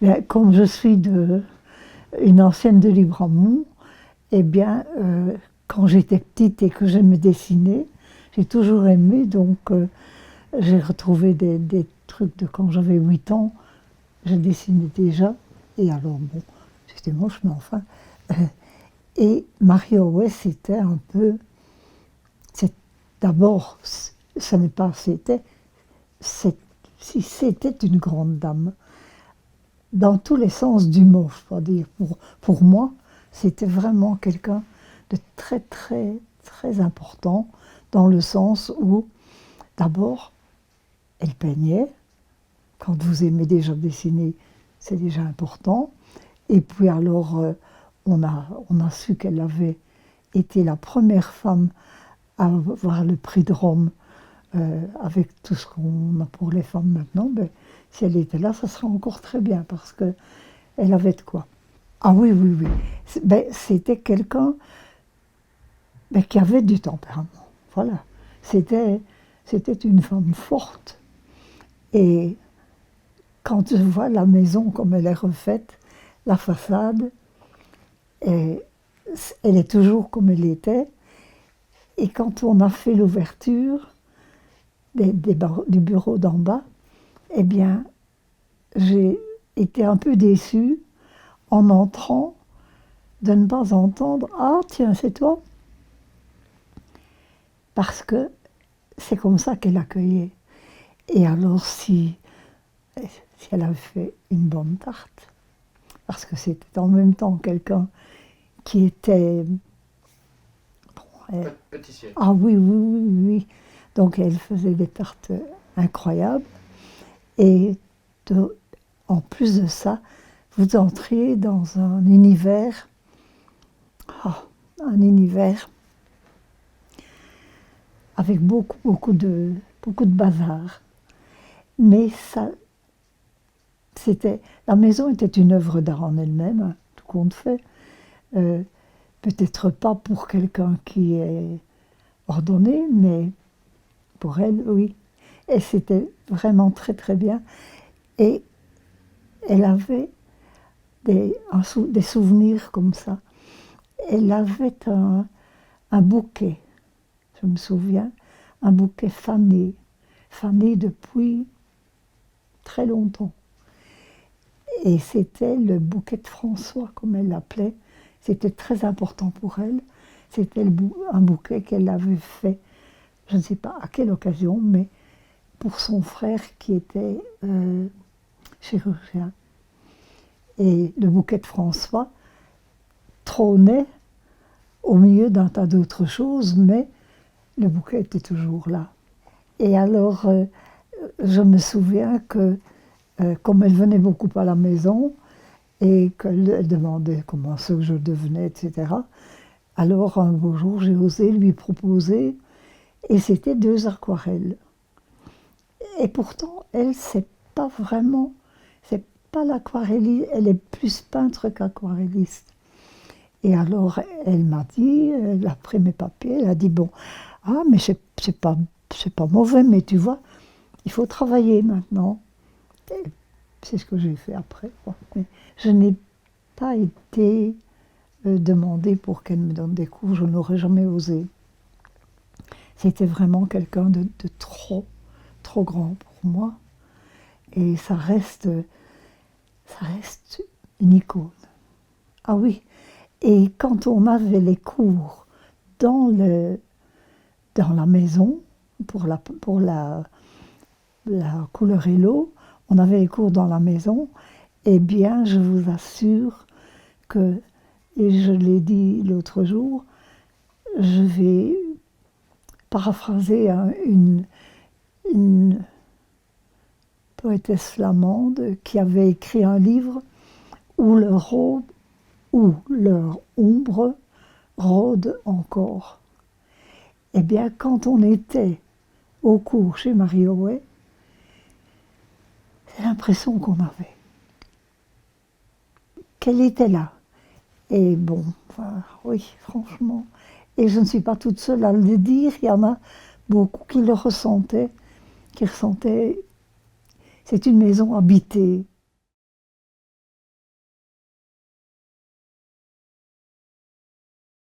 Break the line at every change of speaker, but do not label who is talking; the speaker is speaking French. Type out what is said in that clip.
Bien, comme je suis une ancienne de Libramont, eh bien, quand j'étais petite et que j'aimais dessiner, j'ai toujours aimé, donc j'ai retrouvé des trucs de quand j'avais 8 ans, je dessinais déjà, et alors bon, c'était moche, mais enfin. euh, et Marie-Auwais, c'était un peu, c'est- d'abord, ce n'est pas c'est- si c'était une grande dame, dans tous les sens du mot, je dois dire. Pour moi, c'était vraiment quelqu'un de très, très, très important, dans le sens où, d'abord, elle peignait. Quand vous aimez déjà dessiner, c'est déjà important. Et puis alors, on a su qu'elle avait été la première femme à avoir le prix de Rome, avec tout ce qu'on a pour les femmes maintenant. Ben, si elle était là, ça serait encore très bien, parce qu'elle avait de quoi. Ah oui, oui, oui. Ben, c'était quelqu'un, ben, qui avait du tempérament. Voilà. C'était, c'était une femme forte. Et quand je vois la maison comme elle est refaite, la façade, et elle est toujours comme elle était. Et quand on a fait l'ouverture du bureau d'en bas, eh bien, j'ai été un peu déçue en entrant de ne pas entendre «Ah, tiens, c'est toi!» Parce que c'est comme ça qu'elle accueillait. Et alors, si elle avait fait une bonne tarte, parce que c'était en même temps quelqu'un qui était.
Pâtissier.
Ah oui, oui, oui, oui. Donc elle faisait des tartes incroyables. Et de- en plus de ça, vous entriez dans ah, un univers avec beaucoup de bazar. Mais ça, la maison était une œuvre d'art en elle-même, hein, tout compte fait. Euh, Peut-être pas pour quelqu'un qui est ordonné, mais pour elle, oui. Et c'était vraiment très très bien. Et elle avait des souvenirs comme ça. Elle avait un bouquet, je me souviens, un bouquet fané, fané depuis très longtemps. Et c'était le bouquet de François, comme elle l'appelait. C'était très important pour elle. C'était un bouquet qu'elle avait fait, je ne sais pas à quelle occasion, mais pour son frère qui était chirurgien. Et le bouquet de François trônait au milieu d'un tas d'autres choses, mais le bouquet était toujours là. Et alors, je me souviens que, comme elle venait beaucoup à la maison, et qu'elle demandait comment ce que je devenais, etc., alors un beau jour, j'ai osé lui proposer, et c'était 2 aquarelles. Et pourtant, elle, c'est pas l'aquarelliste, elle est plus peintre qu'aquarelliste. Et alors, elle m'a dit, elle a pris mes papiers, elle a dit, bon, ah, mais c'est pas mauvais, mais tu vois, il faut travailler maintenant. Et c'est ce que j'ai fait après, quoi. Mais je n'ai pas été demandée pour qu'elle me donne des cours, je n'aurais jamais osé. C'était vraiment quelqu'un de trop, trop grand pour moi. Et ça reste une icône. Ah oui, et quand on avait les cours dans, dans la maison, pour la couleur et l'eau, on avait les cours dans la maison, eh bien, je vous assure que, et je l'ai dit l'autre jour, je vais paraphraser une poétesse flamande qui avait écrit un livre où où leur ombre rôde encore. Eh bien, quand on était au cours chez Marie-Auwais, c'est l'impression qu'on avait, qu'elle était là. Et bon, enfin, oui, franchement. Et je ne suis pas toute seule à le dire, il y en a beaucoup qui le ressentaient, qui ressentaient. C'est une maison habitée,